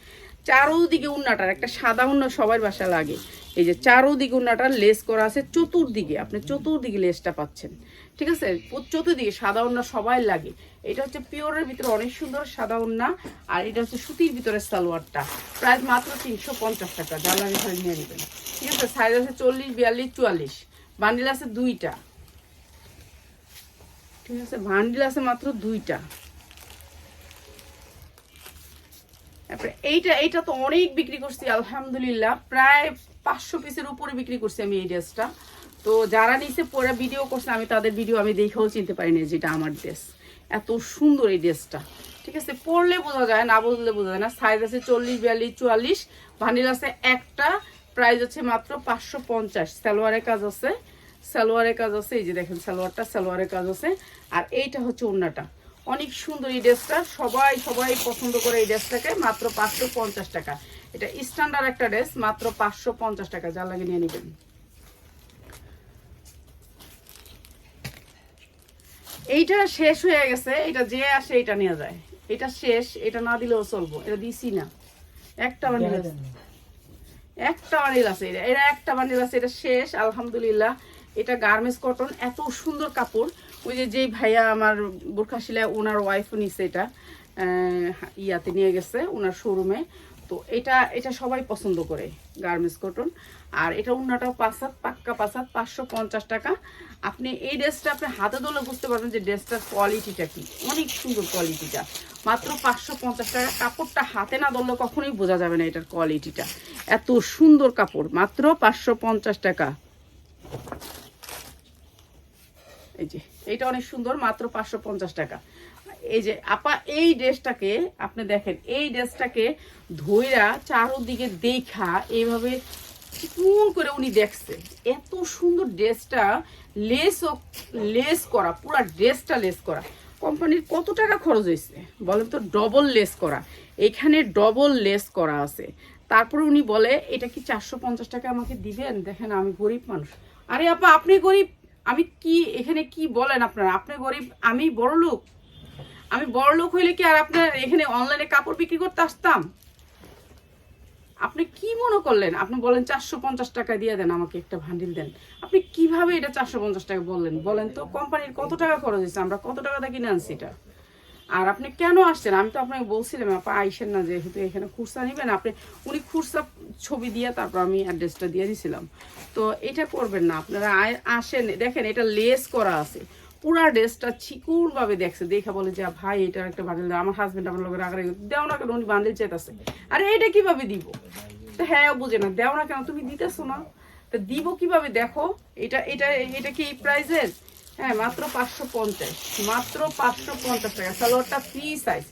চারোদিকে উন্নাটার একটা সাদা উন্না সবার বাসা লাগে, এই যে চারোদিকে উন্নাটার লেস করা আছে, চতুর্দিকে আপনি চতুর্দিকে লেসটা পাচ্ছেন, ঠিক আছে, চতুর্দিকে সাদা উন্না সবাই লাগে। এটা হচ্ছে পিওরের ভিতরে অনেক সুন্দর সাদা উন্না। আর এটা হচ্ছে সুতির ভিতরে সালোয়ারটা, প্রাইস মাত্র 350 টাকা, জ্বালানি ঘরে নিয়ে নেবেন, ঠিক আছে। সাইজ আছে 40, 42, 44, বান্ডিল আছে 2টা, ঠিক আছে, বান্ডিল আছে মাত্র 2টা। এইটা তো অনেক বিক্রি করছি আলহামদুলিল্লাহ, প্রায় 500 পিসের উপরে বিক্রি করছি আমি এই ড্রেসটা। তো যারা নিচে পরে ভিডিও করছে আমি তাদের ভিডিও আমি দেখেও চিনতে পারিনি যেটা আমার ড্রেস। এত সুন্দর এই ড্রেসটা, ঠিক আছে, পরলে বোঝা যায়, না বললে বোঝা যায় না। সাইজ আছে 40, 42, 44, ভান্ডিল আছে একটা, প্রাইস হচ্ছে মাত্র 550। সালোয়ারের কাজ আছে, সালোয়ারের কাজ আছে, এই যে দেখেন সালোয়ারটা, সালোয়ারের কাজ আছে। আর এইটা হচ্ছে ওড়নাটা, অনেক সুন্দর এই ড্রেসটা, সবাই পছন্দ করে এই ড্রেসটাকে, মাত্র 550 টাকা। এটা স্ট্যান্ডার্ড একটা ড্রেস, মাত্র 550 টাকা, যা লাগে নিয়ে নেবেন। এইটা শেষ হয়ে গেছে, এটা যে আসে এটা নিয়ে যায়, এটা শেষ, এটা না দিলেও চলবো, এটা দিছি না, একটা বান্ডিল আছে, একটা বান্ডিল আছে, এটা একটা বান্ডিল আছে, এটা শেষ আলহামদুলিল্লাহ। এটা গার্মেন্টস কটন, এত সুন্দর কাপড়। ওই যে ভাইয়া আমার বোরখা সেলাই, ওনার ওয়াইফও নিচ্ছে, এটা ইয়াতে নিয়ে গেছে ওনার শোরুমে। তো এটা সবাই পছন্দ করে গার্মেন্টস কটন। আর এটা উন্নাটাও 5 হাত, পাক্কা 5 হাত, 550 টাকা। আপনি এই ড্রেসটা আপনি হাতে ধরলে বুঝতে পারবেন যে ড্রেসটার কোয়ালিটিটা কি, অনেক সুন্দর কোয়ালিটিটা, মাত্র 550 টাকা। কাপড়টা হাতে না ধরলে কখনোই বোঝা যাবে না এটার কোয়ালিটিটা, এত সুন্দর কাপড়, মাত্র 550 টাকা। এই যে এটা অনেক সুন্দর, মাত্র 550 টাকা। এই যে আপা এই ড্রেসটাকে আপনি দেখেন, এই ড্রেসটাকে ধইরা চারোদিকে দেখা এইভাবে চিকন করে উনি দেখছে এত সুন্দর ড্রেসটা। লেস করা, পুরো ড্রেসটা লেস করা। কোম্পানির কত টাকা খরচ হয়েছে বলেন তো? ডবল লেস করা, এখানে ডবল লেস করা আছে। তারপরে উনি বলে এটা কি 450 টাকা আমাকে দিবেন? দেখেন আমি গরিব মানুষ। আরে আপা আপনি গরিব, আমি কি এখানে কি বলেন আপনারা? আপনি গরিব, আমি বড় লোক। আমি বড় লোক হইলে কি আর আপনার এখানে অনলাইনে কাপড় বিক্রি করতে আসতাম? আপনি কি মনে করলেন? আপনি বলেন 450 টাকা দিয়ে দেন, আমাকে একটা ভান্ডিল দেন। আপনি কিভাবে এটা 450 টাকা বললেন বলেন তো? কোম্পানির কত টাকা খরচ হয়েছে, আমরা কত টাকা দিয়ে কিনে আনছি এটা। আর আপনি কেন আসছেন? আমি তো আপনাকে বলছিলাম আপা আইসেন না, যেহেতু এখানে খুরসা নিবেন আপনি। উনি খুরসা ছবি দিয়ে তারপর আমি অ্যাড্রেসটা দিয়ে দিয়েছিলাম। তো এটা করবেন না আপনারা, আসেন। দেখেন এটা লেস করা আছে, পুরা ড্রেসটা চিকুর ভাবে দেখছে, দেখা বলে যে ভাই এটা একটা বান্ডিল। আমার হাজবেন্ড আমার লোকের আগে দেও না কেন, উনি বান্ডিল চেতাছে। আরে এটা কিভাবে দিব? তো হ্যাঁ বুঝে না, দেও না কেন, তুমি দিতেছো না তো দিব কিভাবে? দেখো এটা এটা এটা কি এই প্রাইসের? হ্যাঁ মাত্র 550, মাত্র 550 টাকা। সালোয়ারটা ফ্রি সাইজ,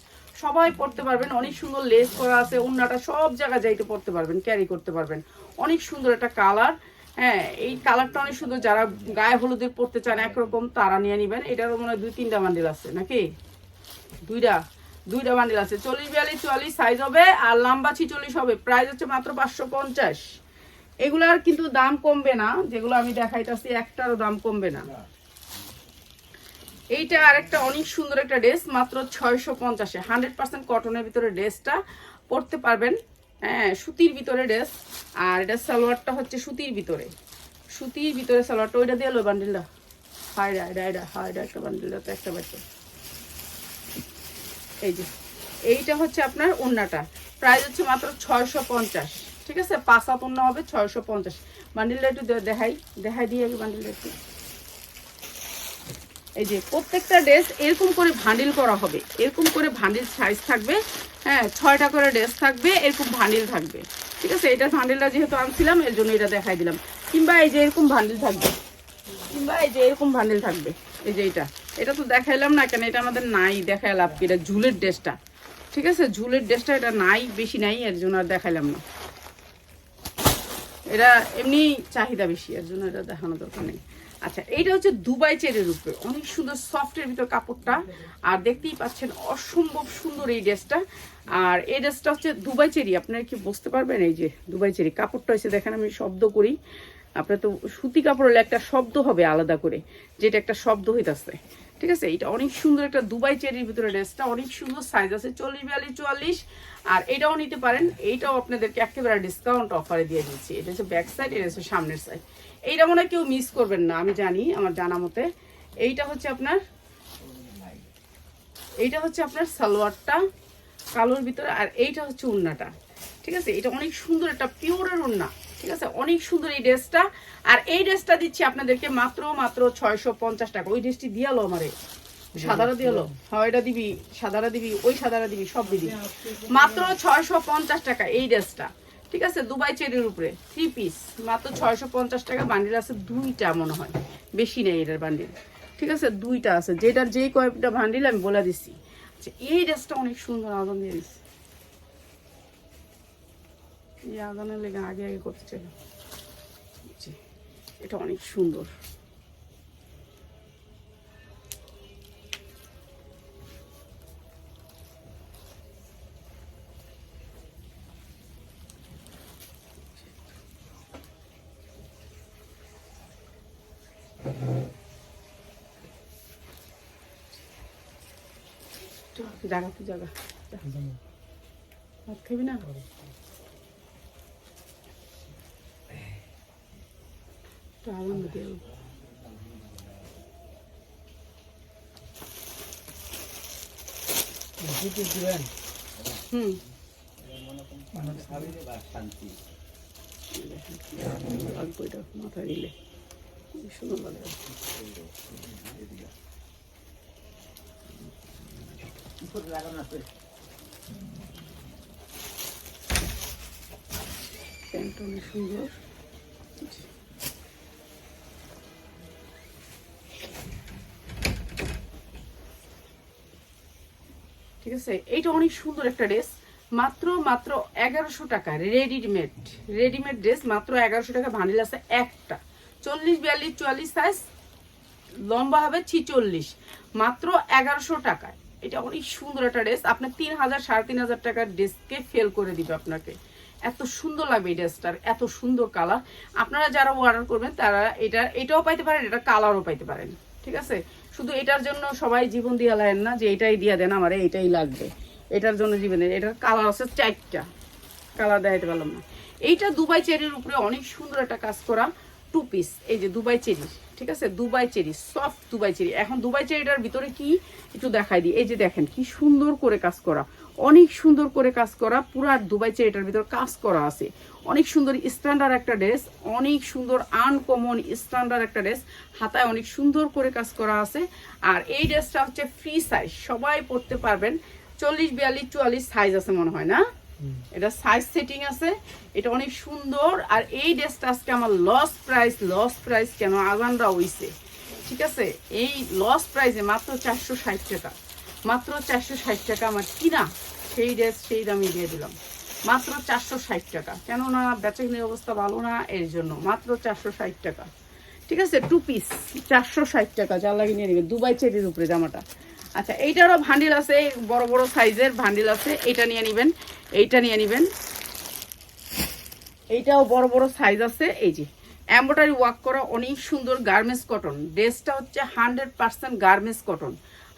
সবাই পড়তে পারবেন। অনেক সুন্দর লেস করা আছে, ওন্নাটা সব জায়গায় যাইতে পড়তে পারবেন, ক্যারি করতে পারবেন। অনেক সুন্দর একটা কালার। হ্যাঁ এই কালারটা অনেক সুন্দর। যারা গায়ে হলুদে পড়তে চান একরকম, তারা নিয়ে নিবেন। এটারও মনে হয় 2-3টা বান্ডিল আছে নাকি? দুইটা বান্ডিল আছে। 40-42-44 সাইজ হবে, আর লম্বা 46 হবে। প্রাইস হচ্ছে মাত্র 550। এগুলার কিন্তু দাম কমবে না, যেগুলো আমি দেখাইতেছি একটারও দাম কমবে না। এইটা আরেকটা অনেক সুন্দর একটা ড্রেস, মাত্র 650-এ 100% কটনের ভিতরে ড্রেসটা পরতে পারবেন। হ্যাঁ সুতির ভিতরে ড্রেস। আর এটা সালোয়ারটা হচ্ছে সুতির ভিতরে, সুতির ভিতরে সালোয়ারটা। ওইটা দিয়ে লো বান্ডিলটা, হাইডা একটা বান্ডিলটা তো একটা বাচ্চা। এই যে এইটা হচ্ছে আপনার ওন্নাটা, প্রাইস হচ্ছে মাত্র 650। ঠিক আছে, 5 হাত ওন্না হবে, 650। বান্ডিলটা একটু দেখাই দিয়ে বান্ডিলটা একটু। এই যে প্রত্যেকটা ড্রেস এরকম করে ভান্ডিল করা হবে, এরকম করে ভান্ডিল সাইজ থাকবে। হ্যাঁ 6টা করে ড্রেস থাকবে, এরকম ভান্ডিল থাকবে। ঠিক আছে, এটা ভান্ডিলটা যেহেতু আনছিলাম এর জন্য এটা দেখাই দিলাম। কিংবা এই যে এরকম ভান্ডিল থাকবে, কিংবা এই যে এরকম ভান্ডিল থাকবে। এই যে এটা তো দেখাইলাম না কেন, এটা আমাদের নাই, দেখাইলাম কি? এটা ঝুলের ড্রেসটা। ঠিক আছে, ঝুলের ড্রেসটা এটা নাই, বেশি নাই, এর জন্য আর দেখাইলাম না। এটা এমনি চাহিদা বেশি, এর জন্য এটা দেখানো দরকার নেই। আচ্ছা এইটা হচ্ছে দুবাই চেরির উপরে, অনেক সুন্দর সফটের ভিতর কাপড়টা। আর দেখতেই পাচ্ছেন অসম্ভব সুন্দর এই ড্রেসটা। আর এই ড্রেসটা হচ্ছে দুবাই চেরি, আপনারা কি বুঝতে পারবেন? এই যে দুবাই চেরি কাপড়টা হচ্ছে, দেখেন আমি শব্দ করি। আপনার তো সুতি কাপড় হলে একটা শব্দ হবে আলাদা করে, যেটা একটা শব্দ হইতাছে। ঠিক আছে, এটা অনেক সুন্দর একটা দুবাই চেরির ভিতরে ড্রেসটা, অনেক সুন্দর সাইজ আছে 40-42-44। আর এটাও নিতে পারেন, এইটাও আপনাদেরকে একেবারে ডিসকাউন্ট অফারে দিয়ে দিচ্ছি। এটা হচ্ছে ব্যাক সাইড, এটা হচ্ছে সামনের সাইড। এইটা মনে হয় কেউ মিস করবেন না, আমি জানি, আমার জানা মতে। এইটা হচ্ছে আপনার সালোয়ারটা কালোর ভিতরে, আর এইটা হচ্ছে ওড়নাটা। ঠিক আছে, এটা অনেক সুন্দর একটা পিওরের ওড়না। ঠিক আছে, অনেক সুন্দর এই ড্রেসটা। আর এই ড্রেসটা দিচ্ছি আপনাদেরকে মাত্র 650 টাকা। ওই ড্রেসটি দিয়ালো আমারে, সাদারা দিয়ালো। হয় এটা দিবি, সাদারা দিবি, ওই সাদারা দিবি, সব দিবি। মাত্র 650 টাকা এই ড্রেসটা। ঠিক আছে, দুবাই চেরির উপরে 3 পিস, মাত্র 650 টাকা। বান্ডিল আছে 2টা মনে হয়, বেশি নেই এটার বান্ডিল। ঠিক আছে, 2টা আছে, যেটার যেই কয়েকটা বান্ডিল আমি বলে দিচ্ছি। আচ্ছা এই ড্রেসটা অনেক সুন্দর, আগুন দিয়ে দিচ্ছি। এই আগুনের লেগে আগে করতে চাই। এটা অনেক সুন্দর। জায়গা তো জায়গা ভাত খাবি না? হুম মাথায় দিলে সুন্দর লাগে। প্যান্টটা অনেক সুন্দর। ঠিক আছে, এইটা অনেক সুন্দর একটা ড্রেস, মাত্র 1100 টাকা রেডিমেড ড্রেস মাত্র 1100 টাকা বান্ডিল আছে একটা 40 42 44 সাইজ লম্বা হবে 46 মাত্র 1100 টাকায়। এটা অনেক সুন্দর একটা ড্রেস, আপনার 3000 3500 টাকার ড্রেসকে ফেল করে দিবে আপনাকে, এত সুন্দর লাগবে এই ড্রেসটার, এত সুন্দর কালার। আপনারা যারা অর্ডার করবেন তারা এটাও পাইতে পারেন, এটা কালারও পাইতে পারেন, ঠিক আছে। শুধু এটার জন্য সবাই জীবন দিয়ে লাগেন না যে এটাই দিয়ে দেন আমার এইটাই লাগবে, এটার জন্য জীবনের এটার কালার আছে 4টা কালার দেখাইতে পারলাম না। এইটা দুবাই চেরির উপরে অনেক সুন্দর একটা কাজ করা 2 পিস, এই যে দুবাই চেরি, ঠিক আছে, Dubai cherry soft Dubai cherry. এখন দুবাই চেরিটার ভিতরে কি একটু দেখাই দিই, এই যে দেখেন কি সুন্দর করে কাজ করা, অনেক সুন্দর করে কাজ করা, পুরা দুবাই চেরিটার ভিতর কাজ করা আছে, অনেক সুন্দর স্ট্যান্ডার্ড একটা ড্রেস, অনেক সুন্দর আনকমন স্ট্যান্ডার্ড একটা ড্রেস, হাতায় অনেক সুন্দর করে কাজ করা আছে। আর এই ড্রেসটা হচ্ছে ফ্রি সাইজ, সবাই পরতে পারবেন, 40 42 44 সাইজ আছে মনে হয় না, এটা সাইজ সেটিং আছে, এটা অনেক সুন্দর। আর এই ড্রেসটা আজকে আমার লস প্রাইস কেন আজানরা হইছে, ঠিক আছে, এই লস প্রাইসে মাত্র 460 টাকা, মাত্র 460 টাকা আমার কিনা সেই ড্রেস সেই দামে দিয়ে দিলাম, মাত্র 460 টাকা, কেননা বেচাকেনার অবস্থা ভালো না এর জন্য মাত্র 460 টাকা, ঠিক আছে। 2 পিস 460 টাকা, যা লাগে নিয়ে নেবেন, দুবাই চেরির উপরে জামাটা। আচ্ছা, এইটারও ভান্ডিল আছে, বড় বড় সাইজের ভান্ডিল আছে, এইটা নিয়ে নেবেন, এইটা নিয়ে নেবেন, এইটাও বড় বড় সাইজ আছে। এই যে এমব্রয়ডারি ওয়ার্ক করা অনেক সুন্দর গার্মেন্টস কটন, ড্রেসটা হচ্ছে 100% গার্মেন্টস কটন,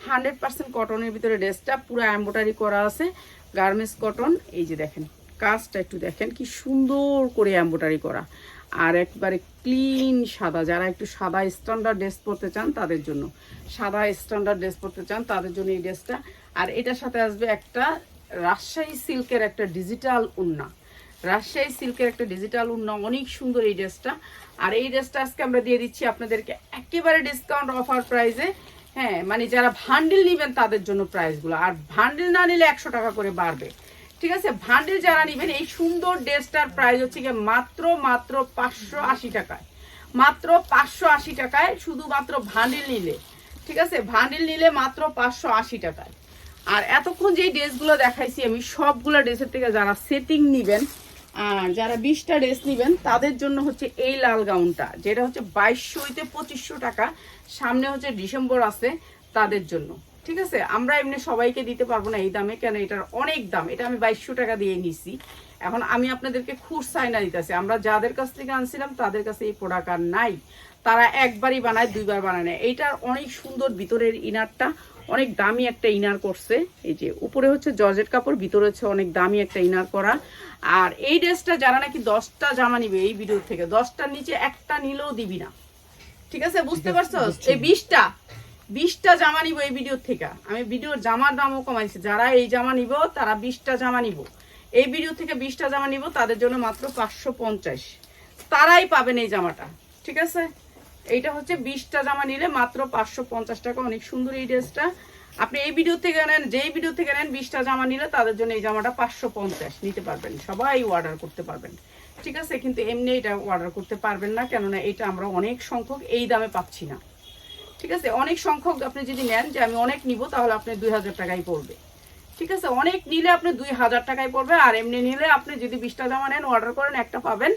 100% কটনের ভিতরে ড্রেসটা পুরো এমব্রয়ডারি করা আছে, গার্মেন্টস কটন। এই যে দেখেন কাজটা একটু দেখেন কি সুন্দর করে এমব্রয়ডারি করা, আর একবারে ক্লিন সাদা, যারা একটু সাদা স্ট্যান্ডার্ড ড্রেস পরতে চান তাদের জন্য, সাদা স্ট্যান্ডার্ড ড্রেস পরতে চান তাদের জন্য এই ড্রেসটা। আর এটার সাথে আসবে একটা রাজশাহী সিল্কের একটা ডিজিটাল ওড়না, রাজশাহী সিল্কের একটা ডিজিটাল ওড়না, অনেক সুন্দর এই ড্রেসটা। আর এই ড্রেসটা আজকে আমরা দিয়ে দিচ্ছি আপনাদেরকে একেবারে ডিসকাউন্ট অফার প্রাইসে, হ্যাঁ, মানে যারা ভান্ডিল নেবেন তাদের জন্য প্রাইসগুলো, আর ভান্ডিল না নিলে 100 টাকা করে বাড়বে, ঠিক আছে। ভান্ডিল যারা নেবেন এই সুন্দর ড্রেসটার প্রাইস হচ্ছে কি মাত্র 580 টাকায়, মাত্র 580 টাকায় শুধুমাত্র ভান্ডিল নিলে, ঠিক আছে, ভান্ডিল নিলে মাত্র 580 টাকায়। আর এতক্ষণ যেই ড্রেসগুলো দেখাইছি আমি সবগুলো ড্রেসের থেকে যারা সেটিং নেবেন আর যারা 20টা ড্রেস নেবেন তাদের জন্য হচ্ছে এই লাল গাউনটা, যেটা হচ্ছে 2200 হইতে 2500 টাকা, সামনে হচ্ছে ডিসেম্বর আছে তাদের জন্য, ঠিক আছে। আমরা এমনি সবাইকে দিতে পারবো না এই দামে, কেন এটার অনেক দাম, এটা আমি 2200 টাকা দিয়ে নিছি। এখন আমি আপনাদেরকে খুচরা না দিতেছি, আমরা যাদের কাছ থেকে আনছিলাম তাদের কাছে এই প্রোডাক্ট আর নাই, তারা একবারই বানায়, 2বার বানায় না। এইটার অনেক সুন্দর ভিতরের ইনারটা, অনেক দামি একটা ইনার করছে, এই যে উপরে হচ্ছে জর্জেট কাপড়, ভিতরে হচ্ছে অনেক দামি একটা ইনার করা। আর এই ড্রেসটা যারা নাকি 10টা জামা নিবে এই ভিডিও থেকে, 10টার নিচে একটা নিলেও দিবি না, ঠিক আছে, বুঝতে পারছো। এই 20টা জামা নিব এই ভিডিও থেকে, আমি ভিডিওর জামার দামও কমাইছি, যারা এই জামা নিব তারা 20টা জামা নিব এই ভিডিও থেকে, 20টা জামা নিব তাদের জন্য মাত্র 550, তারাই পাবেন এই জামাটা, ঠিক আছে। এইটা হচ্ছে 20টা জামা নিলে মাত্র 550 টাকা, অনেক সুন্দর এই ড্রেসটা। আপনি এই ভিডিও থেকে নেন, যেই ভিডিও থেকে নেন 20টা জামা নিলে তাদের জন্য এই জামাটা 550 নিতে পারবেন, সবাই অর্ডার করতে পারবেন, ঠিক আছে। কিন্তু এমনি এটা অর্ডার করতে পারবেন না, কেননা এটা আমরা অনেক সংখ্যক এই দামে পাচ্ছি না, ঠিক আছে। অনেক সংখ্যক আপনি যদি নেন যে আমি অনেক নিব তাহলে আপনি 2000 টাকাই পড়বে, ঠিক আছে, অনেক নিলে আপনি 2000 টাকায় পড়বে। আর এমনি নিলে আপনি যদি 20টা জামা নেন অর্ডার করেন একটা পাবেন,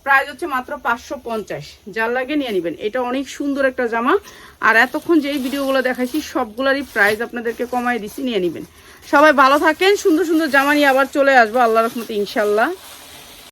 প্রাইস হচ্ছে মাত্র 550, যার লাগে নিয়ে নেবেন। এটা অনেক সুন্দর একটা জামা। আর এতক্ষণ যেই ভিডিওগুলো দেখাইছি সবগুলোরই প্রাইস আপনাদেরকে কমাই দিছি, নিয়ে নেবেন। সবাই ভালো থাকেন, সুন্দর সুন্দর জামা নিয়ে আবার চলে আসবো আল্লাহর রহমতে ইনশাল্লাহ।